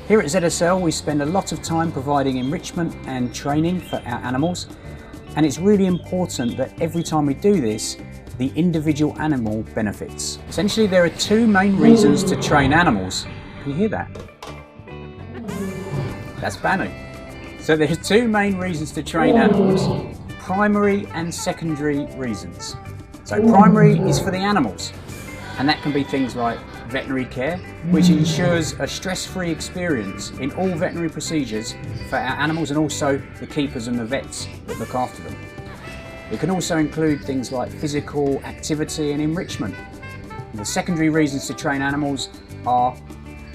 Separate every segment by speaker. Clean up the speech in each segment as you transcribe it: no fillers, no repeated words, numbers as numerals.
Speaker 1: Here at ZSL we spend a lot of time providing enrichment and training for our animals, and it's really important that every time we do this, the individual animal benefits. Essentially there are two main reasons to train animals. Can you hear that? That's Banu. So there's two main reasons to train animals, primary and secondary reasons. So primary is for the animals, and that can be things like veterinary care, which ensures a stress-free experience in all veterinary procedures for our animals and also the keepers and the vets that look after them. It can also include things like physical activity and enrichment. The secondary reasons to train animals are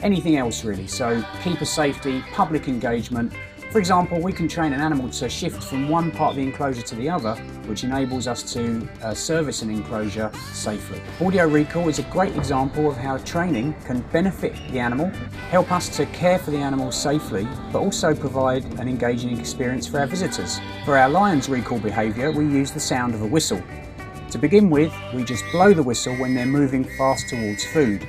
Speaker 1: anything else really, so keeper safety, public engagement. For example, we can train an animal to shift from one part of the enclosure to the other, which enables us to service an enclosure safely. Audio recall is a great example of how training can benefit the animal, help us to care for the animal safely, but also provide an engaging experience for our visitors. For our lions' recall behaviour, we use the sound of a whistle. To begin with, we just blow the whistle when they're moving fast towards food,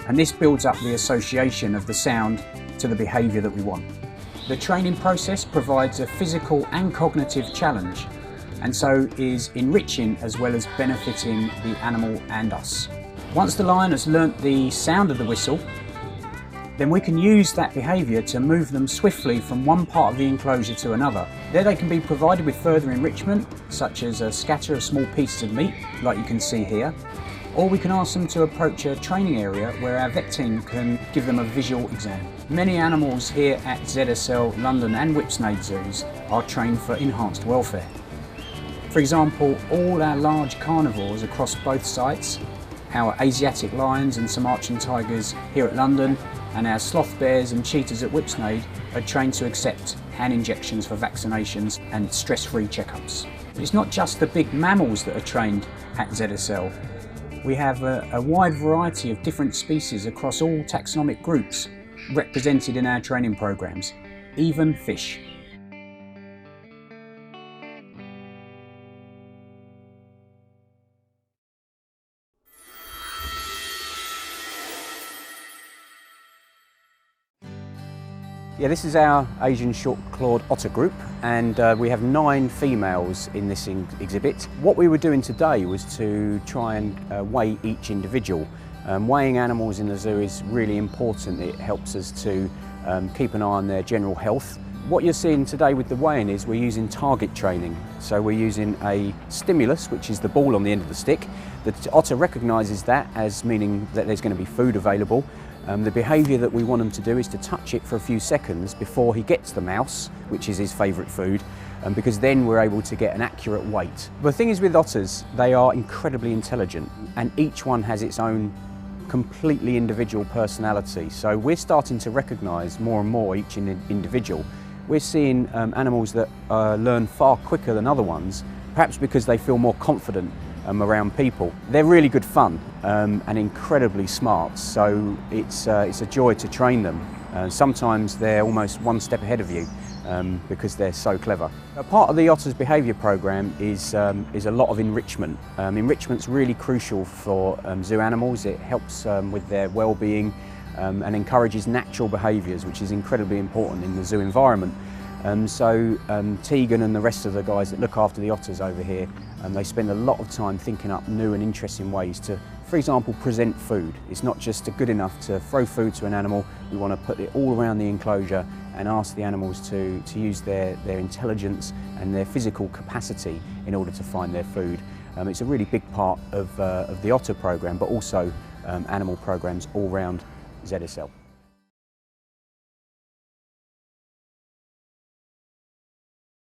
Speaker 1: and this builds up the association of the sound to the behaviour that we want. The training process provides a physical and cognitive challenge, and so is enriching as well as benefiting the animal and us. Once the lion has learnt the sound of the whistle, then we can use that behaviour to move them swiftly from one part of the enclosure to another. There they can be provided with further enrichment, such as a scatter of small pieces of meat, like you can see here, or we can ask them to approach a training area where our vet team can give them a visual exam. Many animals here at ZSL London and Whipsnade zoos are trained for enhanced welfare. For example, all our large carnivores across both sites, our Asiatic lions and Sumatran tigers here at London, and our sloth bears and cheetahs at Whipsnade are trained to accept hand injections for vaccinations and stress-free checkups. It's not just the big mammals that are trained at ZSL. We have a wide variety of different species across all taxonomic groups represented in our training programs, even fish. Yeah, this is our Asian short-clawed otter group, and we have 9 females in this exhibit. What we were doing today was to try and weigh each individual. Weighing animals in the zoo is really important. It helps us to keep an eye on their general health. What you're seeing today with the weighing is we're using target training. So we're using a stimulus, which is the ball on the end of the stick. The otter recognises that as meaning that there's going to be food available. The behaviour that we want him to do is to touch it for a few seconds before he gets the mouse, which is his favourite food, because then we're able to get an accurate weight. The thing is with otters, they are incredibly intelligent, and each one has its own completely individual personality. So we're starting to recognise more and more each individual. We're seeing animals that learn far quicker than other ones, perhaps because they feel more confident around people. They're really good fun and incredibly smart, so it's a joy to train them. Sometimes they're almost one step ahead of you because they're so clever. A part of the Otters Behaviour Programme is a lot of enrichment. Enrichment's really crucial for zoo animals. It helps with their well-being and encourages natural behaviours, which is incredibly important in the zoo environment. So Tegan and the rest of the guys that look after the otters over here, they spend a lot of time thinking up new and interesting ways to, for example, present food. It's not just good enough to throw food to an animal. We want to put it all around the enclosure and ask the animals to use their intelligence and their physical capacity in order to find their food. It's a really big part of the otter programme, but also animal programmes all around ZSL.